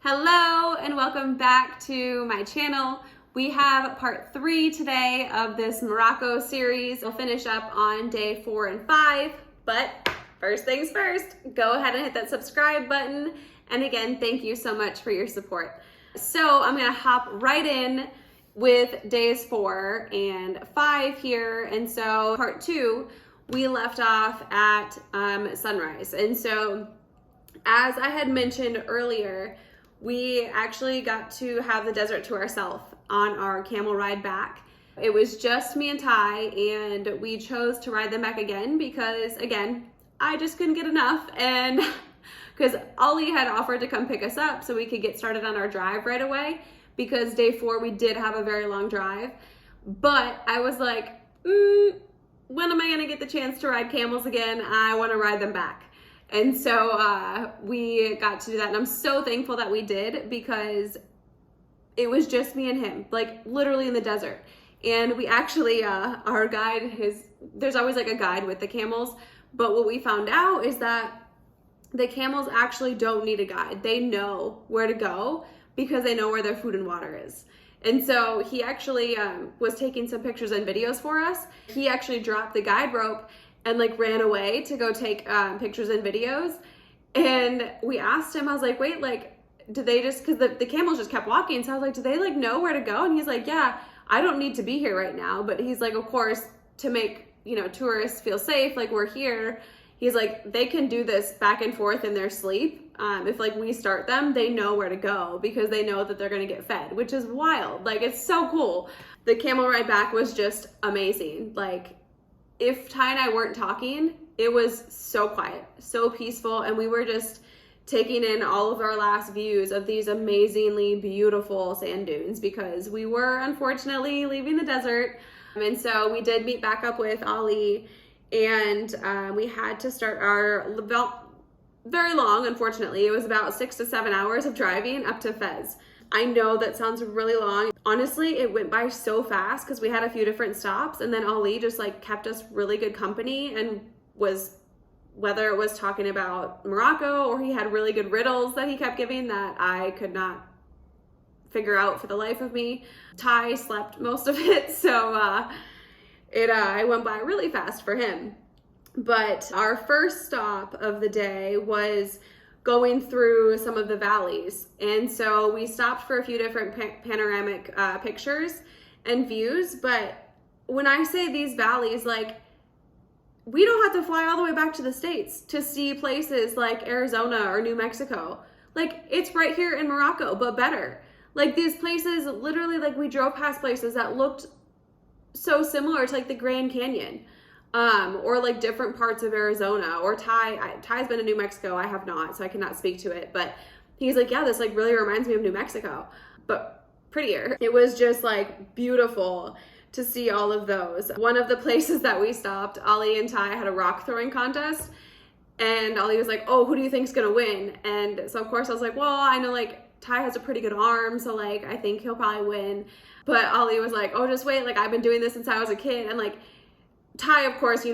Hello and welcome back to my channel. We have part 3 today of this Morocco series. We'll finish up on day 4 and 5, but first things first, go ahead and hit that subscribe button. And again, thank you so much for your support. So I'm gonna hop right in with days 4 and 5 here. And so part 2, we left off at sunrise. And so as I had mentioned earlier, we actually got to have the desert to ourselves on our camel ride back. It was just me and Ty, and we chose to ride them back again because, again, I just couldn't get enough. And because Ali had offered to come pick us up so we could get started on our drive right away, because day 4 we did have a very long drive. But I was like, when am I gonna get the chance to ride camels again? I wanna ride them back. And so we got to do that, and I'm so thankful that we did, because it was just me and him, like literally in the desert. And we actually, our guide, there's always like a guide with the camels, but what we found out is that the camels actually don't need a guide. They know where to go because they know where their food and water is. And so he actually was taking some pictures and videos for us. He actually dropped the guide rope and like ran away to go take pictures and videos. And we asked him, I was like, wait, like, did they just, cause the camels just kept walking. So I was like, do they like know where to go? And he's like, yeah, I don't need to be here right now. But he's like, of course, to make, tourists feel safe, like we're here. He's like, they can do this back and forth in their sleep. If like we start them, they know where to go because they know that they're gonna get fed, which is wild. Like, it's so cool. The camel ride back was just amazing. Like, if Ty and I weren't talking, it was so quiet, so peaceful, and we were just taking in all of our last views of these amazingly beautiful sand dunes, because we were unfortunately leaving the desert. And so we did meet back up with Ali, and we had to start our very long, unfortunately. It was about 6 to 7 hours of driving up to Fes. I know that sounds really long. Honestly, it went by so fast because we had a few different stops, and then Ali just like kept us really good company, and was, whether it was talking about Morocco or he had really good riddles that he kept giving that I could not figure out for the life of me. Ty slept most of it, so it went by really fast for him. But our first stop of the day was going through some of the valleys. And so we stopped for a few different panoramic pictures and views. But when I say these valleys, like, we don't have to fly all the way back to the States to see places like Arizona or New Mexico. Like, it's right here in Morocco, but better. Like, these places, literally, like, we drove past places that looked so similar to like the Grand Canyon. Or like different parts of Arizona, or Ty's been to New Mexico. I have not, so I cannot speak to it, but he's like, yeah, this like really reminds me of New Mexico, but prettier. It was just like beautiful to see all of those. One of the places that we stopped, Ali and Ty had a rock throwing contest, and Ali was like, oh, who do you think's gonna win? And so of course I was like, well, I know like Ty has a pretty good arm, so like I think he'll probably win. But Ali was like, oh, just wait, like I've been doing this since I was a kid. And like Ty, of course,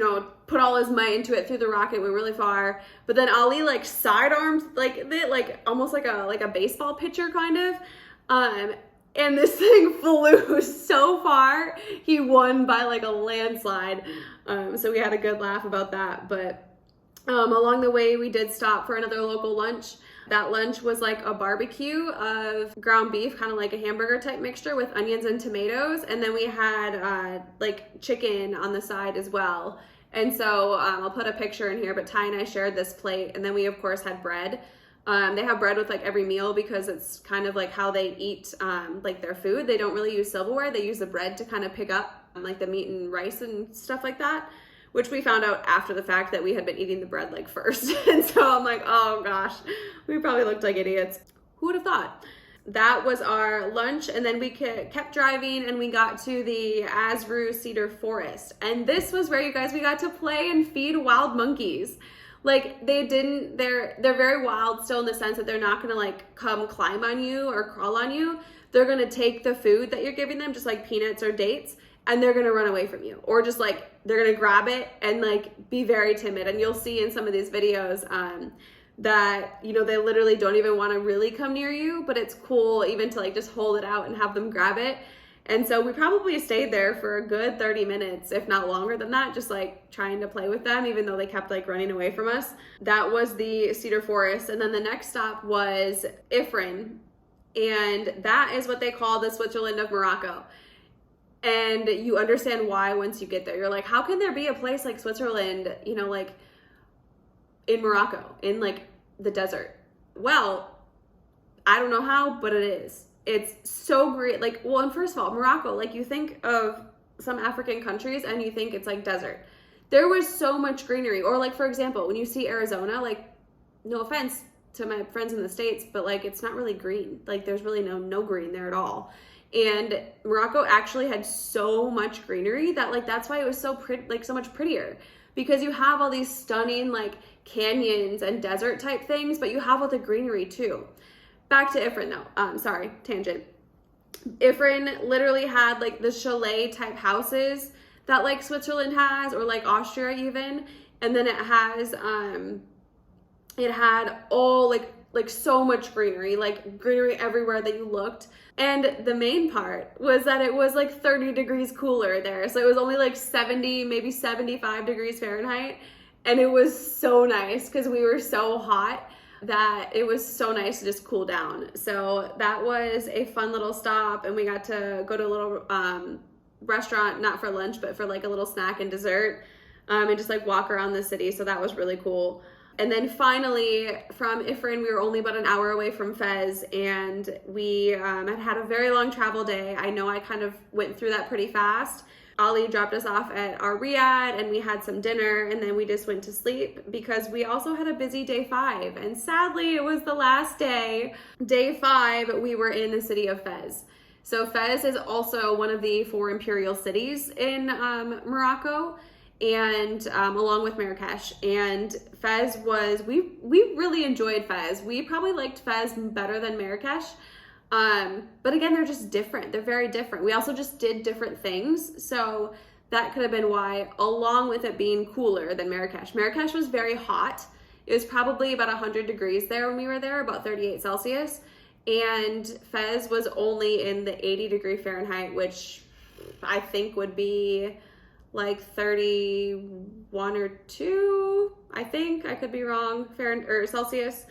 put all his might into it, through the rock. It went really far. But then Ali like sidearms like it, like almost like a baseball pitcher kind of. And this thing flew so far. He won by like a landslide. So we had a good laugh about that. But along the way, we did stop for another local lunch. That lunch was like a barbecue of ground beef, kind of like a hamburger type mixture with onions and tomatoes. And then we had like chicken on the side as well. And so I'll put a picture in here, but Ty and I shared this plate. And then we of course had bread. They have bread with like every meal because it's kind of like how they eat like their food. They don't really use silverware. They use the bread to kind of pick up like the meat and rice and stuff like that, which we found out after the fact that we had been eating the bread like first. And so I'm like, oh gosh, we probably looked like idiots. Who would have thought? That was our lunch, and then we kept driving, and we got to the Azrou Cedar Forest. And this was where, you guys, we got to play and feed wild monkeys. Like, they're very wild still, in the sense that they're not gonna like come climb on you or crawl on you. They're gonna take the food that you're giving them, just like peanuts or dates, and they're gonna run away from you, or just like they're gonna grab it and like be very timid. And you'll see in some of these videos that, you know, they literally don't even want to really come near you, but it's cool even to like just hold it out and have them grab it. And so we probably stayed there for a good 30 minutes, if not longer than that, just like trying to play with them, even though they kept like running away from us. That was the cedar forest. And then the next stop was Ifrin. And that is what they call the Switzerland of Morocco. And you understand why once you get there. You're like, how can there be a place like Switzerland, you know, like in Morocco, in like the desert? Well, I don't know how, but it is. It's so great. Like, well, and first of all, Morocco, like you think of some African countries and you think it's like desert. There was so much greenery. Or like, for example, when you see Arizona, like, no offense to my friends in the States, but like, it's not really green. Like there's really no green there at all. And Morocco actually had so much greenery that like, that's why it was so pretty, like so much prettier, because you have all these stunning like canyons and desert type things, but you have all the greenery too. Back to Ifrin though, sorry, tangent. Ifrin literally had like the chalet type houses that like Switzerland has, or like Austria even. And then it had all like so much greenery, like greenery everywhere that you looked. And the main part was that it was like 30 degrees cooler there. So it was only like 70, maybe 75 degrees Fahrenheit. And it was so nice because we were so hot that it was so nice to just cool down. So that was a fun little stop, and we got to go to a little restaurant, not for lunch, but for like a little snack and dessert, and just like walk around the city. So that was really cool. And then finally from Ifrin, we were only about an hour away from Fes, and we had a very long travel day. I know I kind of went through that pretty fast. Ali dropped us off at our riad and we had some dinner, and then we just went to sleep because we also had a busy day 5. And sadly, it was the last day. Day 5, we were in the city of Fes. So Fes is also one of the 4 imperial cities in Morocco, and along with Marrakesh. And Fes was, we really enjoyed Fes. We probably liked Fes better than Marrakesh. But again, they're just different. They're very different. We also just did different things. So that could have been why, along with it being cooler than Marrakesh. Marrakesh was very hot. It was probably about 100 degrees there when we were there, about 38 Celsius. And Fes was only in the 80 degree Fahrenheit, which I think would be like 31 or 2, I think. I could be wrong, Fahrenheit or Celsius.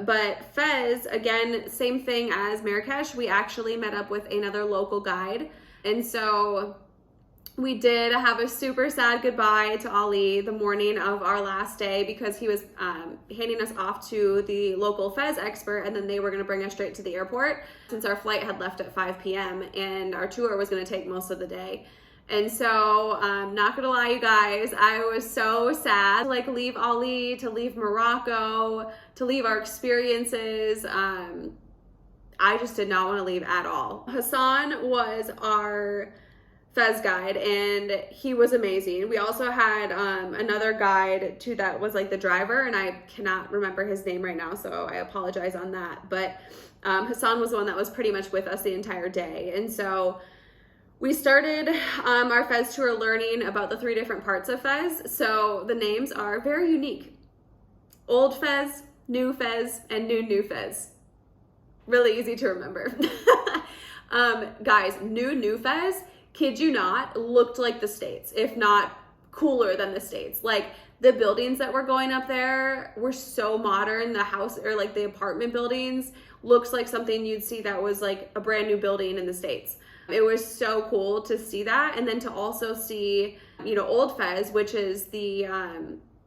But Fes, again, same thing as Marrakesh. We actually met up with another local guide. And so we did have a super sad goodbye to Ali the morning of our last day, because he was handing us off to the local Fes expert, and then they were going to bring us straight to the airport, since our flight had left at 5 p.m. and our tour was going to take most of the day. And so, not gonna lie, you guys, I was so sad to like leave Ali, to leave Morocco, to leave our experiences. I just did not want to leave at all. Hassan was our Fes guide, and he was amazing. We also had another guide too that was like the driver, and I cannot remember his name right now, so I apologize on that. But Hassan was the one that was pretty much with us the entire day. And so we started our Fes tour learning about the 3 different parts of Fes. So the names are very unique. Old Fes, New Fes, and New Fes. Really easy to remember. Guys, New Fes, kid you not, looked like the States, if not cooler than the States. Like the buildings that were going up there were so modern. The house, or like the apartment buildings, looks like something you'd see that was like a brand new building in the States. It was so cool to see that. And then to also see, you know, Old Fes, which is the,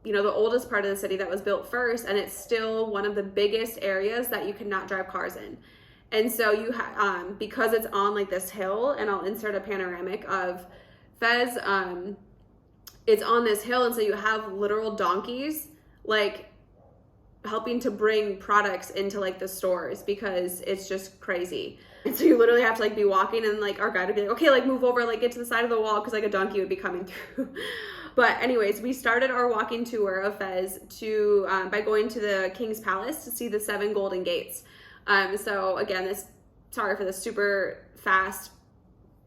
you know, the oldest part of the city that was built first. And it's still one of the biggest areas that you cannot drive cars in. And so you have, because it's on like this hill, and I'll insert a panoramic of Fes, it's on this hill. And so you have literal donkeys, like helping to bring products into like the stores, because it's just crazy. And so you literally have to like be walking, and like our guide would be like, okay, like move over, like get to the side of the wall, because like a donkey would be coming through. But anyways, we started our walking tour of Fes by going to the King's Palace to see the 7 golden gates. So again, sorry for the super fast,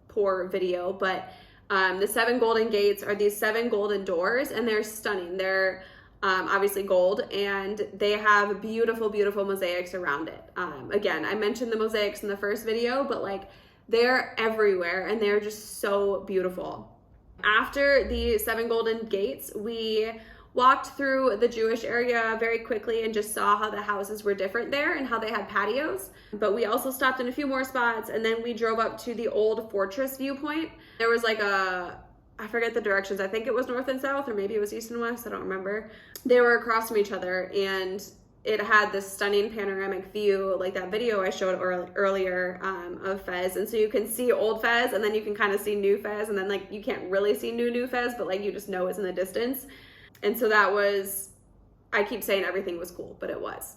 poor video, but the 7 golden gates are these 7 golden doors, and they're stunning. They're obviously gold, and they have beautiful, beautiful mosaics around it. Again, I mentioned the mosaics in the first video, but like they're everywhere and they're just so beautiful. After the 7 golden gates, we walked through the Jewish area very quickly and just saw how the houses were different there and how they had patios. But we also stopped in a few more spots, and then we drove up to the old fortress viewpoint. There was like I forget the directions. I think it was north and south, or maybe it was east and west. I don't remember. They were across from each other, and it had this stunning panoramic view, like that video I showed earlier of Fes. And so you can see Old Fes, and then you can kind of see New Fes, and then like you can't really see New Fes, but like you just know it's in the distance. And so that was, I keep saying everything was cool, but it was.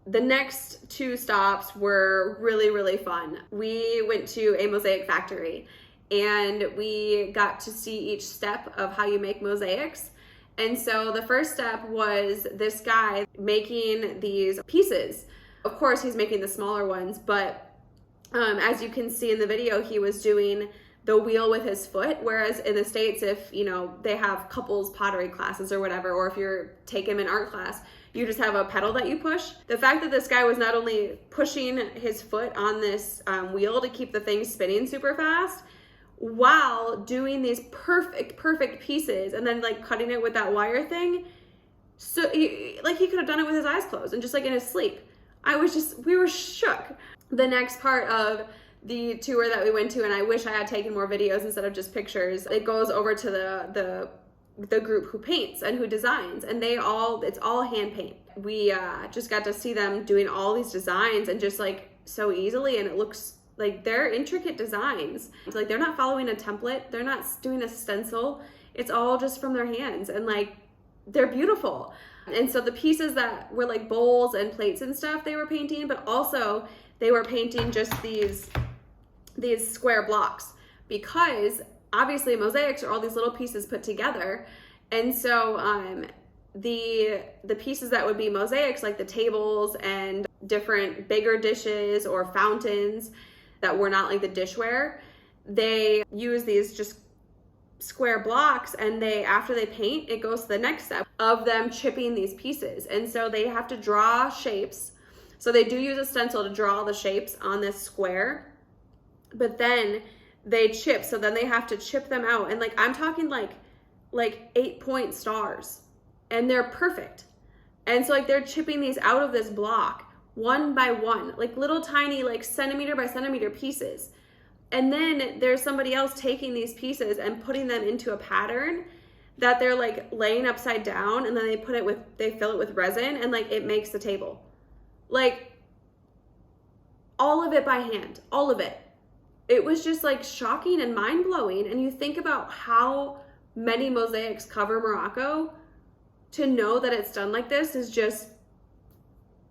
The next 2 stops were really, really fun. We went to a mosaic factory, and we got to see each step of how you make mosaics. And so the first step was this guy making these pieces. Of course, he's making the smaller ones, but as you can see in the video, he was doing the wheel with his foot, whereas in the States, if you know they have couples pottery classes or whatever, or if you're taking an art class, you just have a pedal that you push. The fact that this guy was not only pushing his foot on this wheel to keep the thing spinning super fast, while doing these perfect pieces, and then like cutting it with that wire thing, so he could have done it with his eyes closed and just like in his sleep. We were shook. The next part of the tour that we went to, and I wish I had taken more videos instead of just pictures, it goes over to the group who paints and who designs, and it's all hand paint. We just got to see them doing all these designs, and just like so easily, and it looks like they're intricate designs. It's like they're not following a template, they're not doing a stencil, it's all just from their hands, and like they're beautiful. And so the pieces that were like bowls and plates and stuff they were painting, but also they were painting just these square blocks, because obviously mosaics are all these little pieces put together. And so the pieces that would be mosaics, like the tables and different bigger dishes or fountains that were not like the dishware, they use these just square blocks, and after they paint, it goes to the next step of them chipping these pieces. And so they have to draw shapes. So they do use a stencil to draw the shapes on this square, but then they chip. So then they have to chip them out. And like, I'm talking like 8-point stars, and they're perfect. And so like they're chipping these out of this block one by one, like little tiny, like centimeter by centimeter pieces. And then there's somebody else taking these pieces and putting them into a pattern that they're like laying upside down, and then they fill it with resin, and like it makes the table. Like all of it by hand, all of it. It was just like shocking and mind-blowing. And you think about how many mosaics cover Morocco, to know that it's done like this is just,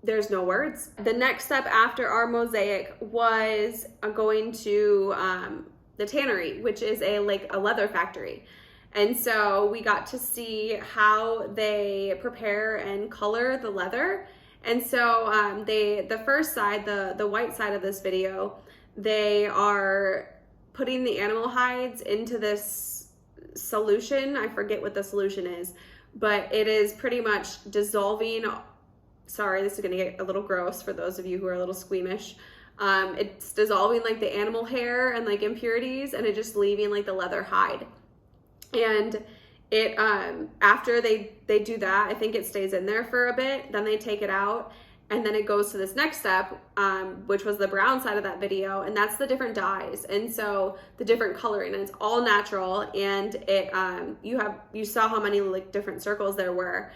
there's no words. The next step after our mosaic was going to the Tannery, which is a leather factory. And so we got to see how they prepare and color the leather. And so the first side, the white side of this video, they are putting the animal hides into this solution. I forget what the solution is, but it is pretty much dissolving. Sorry, this is gonna get a little gross for those of you who are a little squeamish. It's dissolving like the animal hair and like impurities, and it just leaving like the leather hide. And it after they do that, I think it stays in there for a bit, then they take it out, and then it goes to this next step, which was the brown side of that video, and that's the different dyes, and so the different coloring, and it's all natural. And it you saw how many like different circles there were,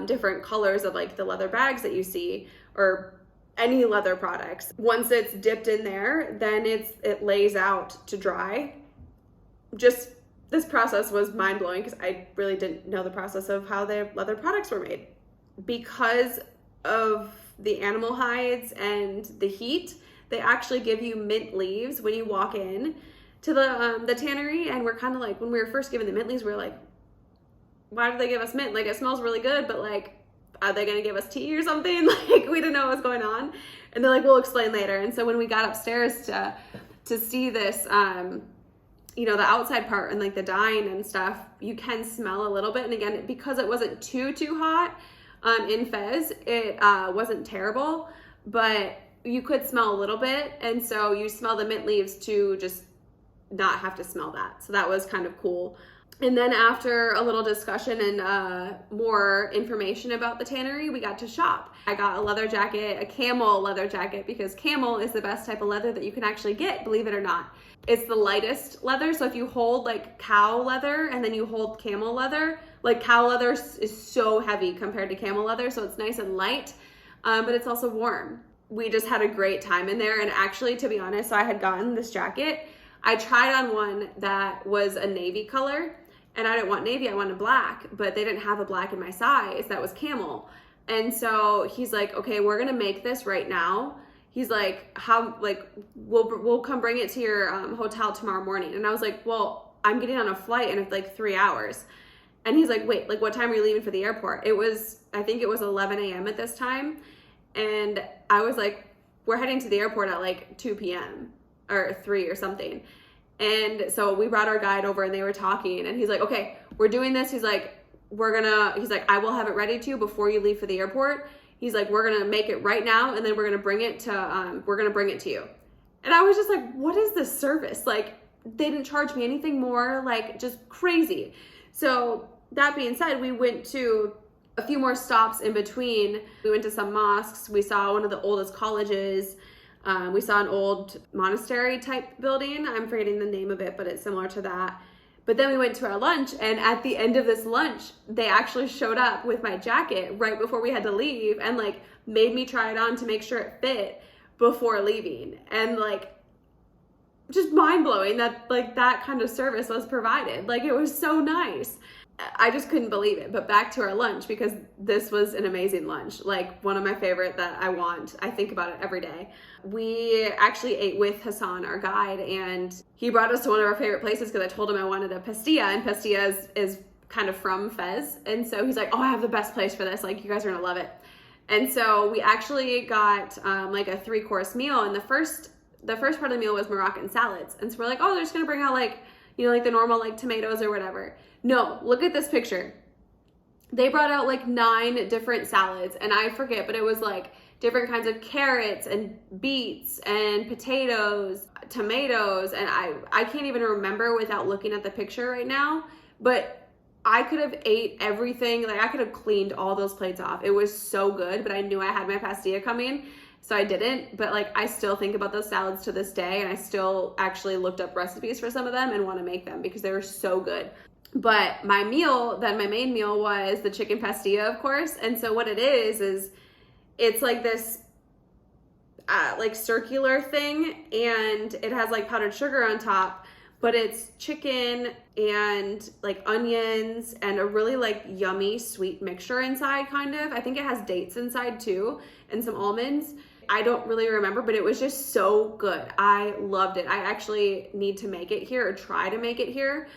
different colors of like the leather bags that you see, or any leather products. Once it's dipped in there, then it lays out to dry. Just this process was mind-blowing, because I really didn't know the process of how the leather products were made. Because of the animal hides and the heat, they actually give you mint leaves when you walk in to the tannery. And we're kind of like, when we were first given the mint leaves, we were like, why did they give us mint? Like, it smells really good, but like, are they gonna give us tea or something? Like, we didn't know what was going on. And they're like, we'll explain later. And so when we got upstairs to see this you know, the outside part and like the dyeing and stuff, you can smell a little bit. And again, because it wasn't too hot in Fes, it wasn't terrible, but you could smell a little bit. And so you smell the mint leaves to just not have to smell that. So that was kind of cool. And then after a little discussion and more information about the tannery, we got to shop. I got a leather jacket, a camel leather jacket, because camel is the best type of leather that you can actually get, believe it or not. It's the lightest leather. So if you hold like cow leather and then you hold camel leather, like cow leather is so heavy compared to camel leather. So it's nice and light, but it's also warm. We just had a great time in there. And actually, to be honest, so I had gotten this jacket. I tried on one that was a navy color, and I didn't want navy, I wanted black, but they didn't have a black in my size that was camel. And so he's like, okay, we're gonna make this right now. He's like, we'll come bring it to your hotel tomorrow morning. And I was like, well, I'm getting on a flight in like 3 hours. And he's like, wait, like what time are you leaving for the airport? I think it was 11 a.m. at this time. And I was like, we're heading to the airport at like 2 p.m. or 3 or something. And so we brought our guide over and they were talking, and he's like, okay, we're doing this. He's like, I will have it ready to you before you leave for the airport. He's like, we're going to make it right now. And then we're going to bring it to you. And I was just like, what is this service? Like, they didn't charge me anything more, like just crazy. So that being said, we went to a few more stops in between. We went to some mosques. We saw one of the oldest colleges. We saw an old monastery type building. I'm forgetting the name of it, but it's similar to that. But then we went to our lunch, and at the end of this lunch, they actually showed up with my jacket right before we had to leave and like made me try it on to make sure it fit before leaving. And like, just mind blowing that like that kind of service was provided. Like, it was so nice. I just couldn't believe it. But back to our lunch, because this was an amazing lunch, like one of my favorite that I think about it every day. We actually ate with Hassan, our guide, and he brought us to one of our favorite places because I told him I wanted a pastilla, and pastilla is kind of from Fes. And so he's like, oh, I have the best place for this. Like, you guys are gonna love it. And so we actually got like a 3-course meal, and the first part of the meal was Moroccan salads. And so we're like, oh, they're just gonna bring out like, you know, like the normal like tomatoes or whatever. No, look at this picture. They brought out like 9 different salads, and I forget, but it was like different kinds of carrots and beets and potatoes, tomatoes, and I can't even remember without looking at the picture right now, but I could have ate everything. Like, I could have cleaned all those plates off. It was so good, but I knew I had my pastilla coming, so I didn't. But like, I still think about those salads to this day, and I still actually looked up recipes for some of them and want to make them because they were so good. But my main meal was the chicken pastilla, of course. And so what it is it's like this like circular thing, and it has like powdered sugar on top, but it's chicken and like onions and a really like yummy sweet mixture inside, kind of. I think it has dates inside too, and some almonds. I don't really remember, but it was just so good. I loved it. I actually need to make it here, or try to make it here,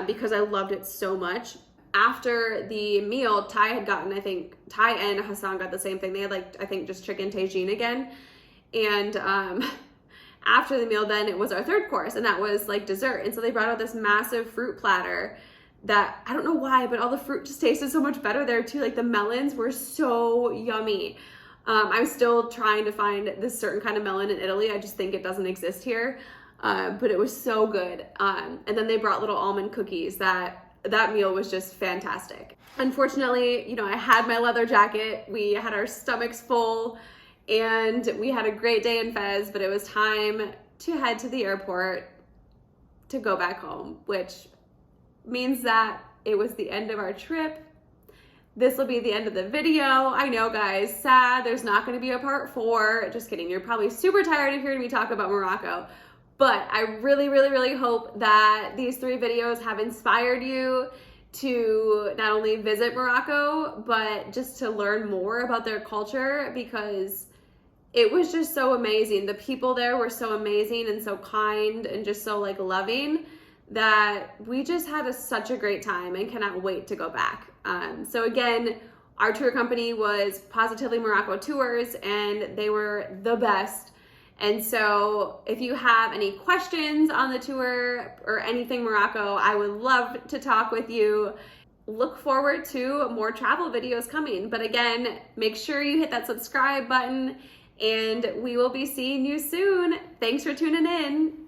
because I loved it so much. After the meal, Ty and Hassan got the same thing. They had like, I think just chicken tagine again. And after the meal, then it was our 3rd course, and that was like dessert. And so they brought out this massive fruit platter that, I don't know why, but all the fruit just tasted so much better there too. Like, the melons were so yummy. I'm still trying to find this certain kind of melon in Italy. I just think it doesn't exist here. But it was so good. And then they brought little almond cookies. That meal was just fantastic. Unfortunately, you know, I had my leather jacket. We had our stomachs full, and we had a great day in Fes, but it was time to head to the airport to go back home, which means that it was the end of our trip. This will be the end of the video. I know, guys, sad. There's not going to be a part 4. Just kidding. You're probably super tired of hearing me talk about Morocco. But I really, really, really hope that these 3 videos have inspired you to not only visit Morocco, but just to learn more about their culture, because it was just so amazing. The people there were so amazing and so kind and just so like loving, that we just had such a great time and cannot wait to go back. So again, our tour company was Positively Morocco Tours, and they were the best. And so if you have any questions on the tour or anything Morocco, I would love to talk with you. Look forward to more travel videos coming. But again, make sure you hit that subscribe button and we will be seeing you soon. Thanks for tuning in.